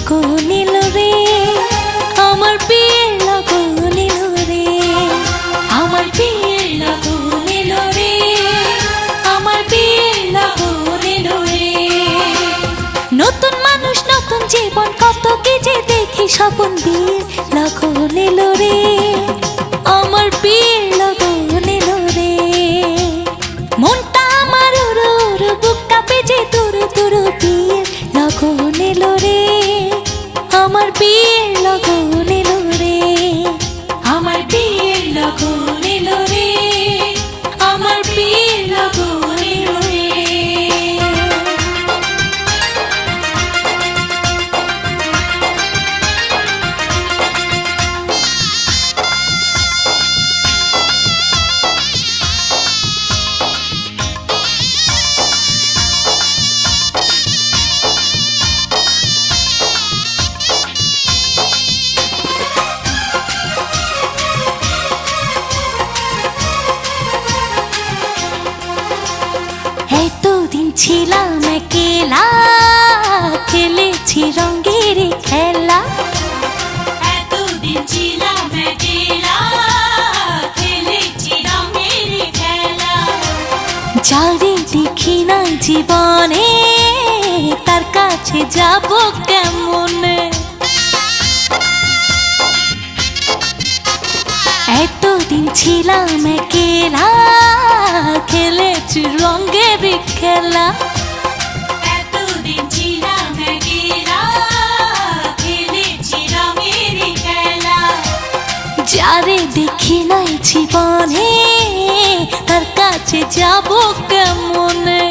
লগন এলো রে, আমার বিয়ের লগন এলো রে, আমার বিয়ের লগন এলো রে, আমার বিয়ের লগন এলো রে। নতুন মানুষ নতুন জীবন কত কি যে দেখি স্বপন, বিয়ের লগন এলো রে, আমার বিয়ের লগন এলো রে। মনটা আমার উড়ু উড়ু, বুক কাঁপে যে তুরু তুরু, বিয়ের লগন এলো রে, আমার বিয়ের লগন এলো রে, আমার বিয়ের লগন এলো রে, আমার বিয়ের লগন এলো রে। এতদিন ছিলাম একলা, খেলেছি রঙের খেলা, এতদিন ছিলাম একলা, খেলেছি রঙের খেলা। যারে দেখি না জীবনে, তার কাছে যাব কেমনে। এতদিন ছিলাম একলা, খেলেছি রঙের খেলা, এতদিন ছিলাম একলা, খেলেছি রঙের খেলা। যারে দেখি নাই জীবনে, তার কাছে যাব কেমনে।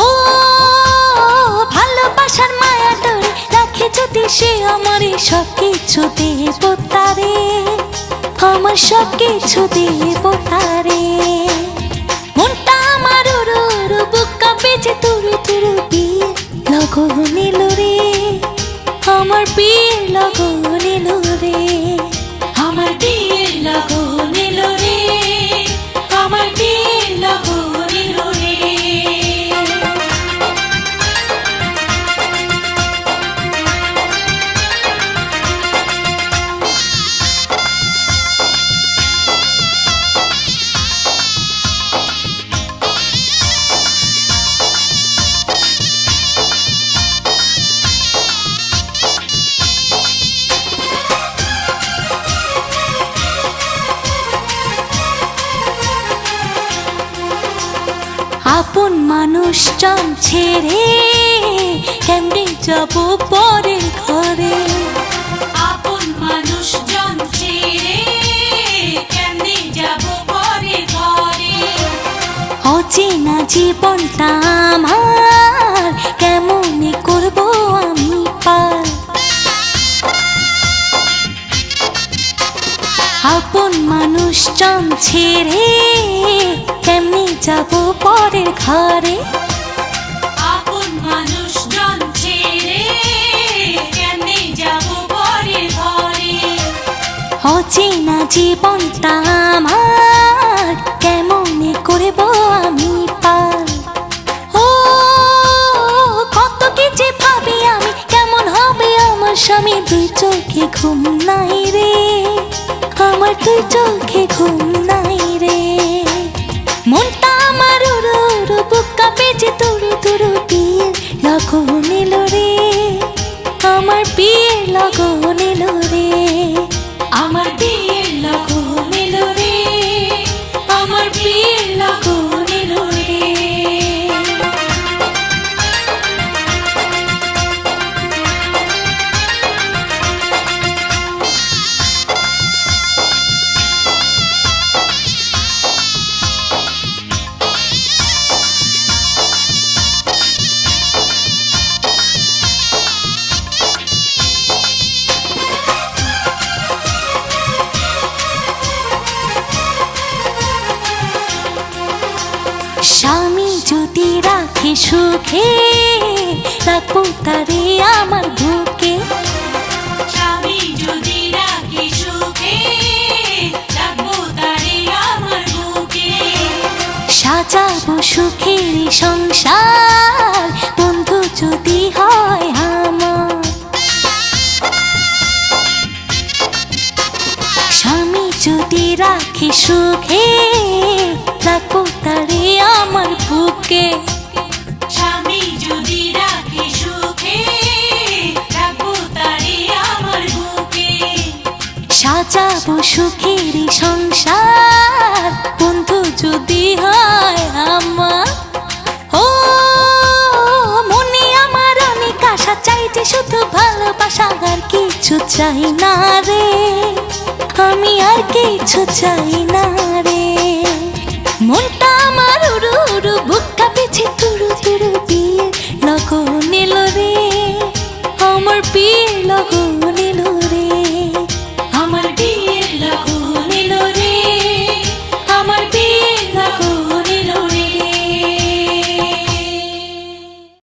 ও ভালোবাসার মায়া ধরে রাখে যদি সে, আমার সব কিছু দেব তারে, আমার সব কিছু দেব তারে। মনটা আমার উড়ু উড়ু, বুক কাঁপে যে তুরু তুরু, বিয়ের লগন এলো রে, আমার বিয়ের লগন এলো রে, আমার বিয়ের লগন এলো রে, আমার বিয়ের লগন এলো রে। আপন মানুষজন ছেড়ে কেমনে যাব পরের ঘরে, আপন মানুষজন ছেড়ে কেমনে যাব পরের ঘরে। অচেনা জীবনটা আমার কেমনে করব আমি পার। আপন মানুষজন ছেড়ে কেমনে যাব পরের ঘরে, আপন মানুষজন ছেড়ে কেমনে যাব পরের ঘরে। অচেনা জীবনটা আমার কেমনে করব আমি পার। ও কত কি যে ভাবি আমি, কেমন হবে আমার স্বামী, দুই চোখে ঘুম নাই রে, আমার দুই চোখে ঘুম নাই রে। মনটা আমার উড়ু উড়ু, বুক কাঁপে যে তুরু তুরু, বিয়ের লগন এলো রে, আমার বিয়ের লগন এলো রে, আমার বিয়ের লগন এলো রে, আমার বিয়ের লগন এলো রে। স্বামী যদি রাখে সুখে, রাখবো তারে আমার বুকে, স্বামী যদি রাখে সুখে, রাখবো তারে আমার বুকে। সাজাবো সুখের সংসার, বন্ধু যদি হয় আমার। সুখে রাখবো তারে আমার বুকে। স্বামী যদি রাখে সুখে রাখবো তারে আমার বুকে। সাজাবো সুখের সংসার বন্ধু যদি হয় আমার। ও মনে আমার অনেক আশা, চাইছে শুধু ভালোবাসা, আর কিছু চাই না রে, আমি আর কিছু চাই না রে। মনটা আমার উড়ু উড়ু, বুকটা পিছে তুরু তুরু, বিয়ের লগন এলো রে, আমার বিয়ের লগন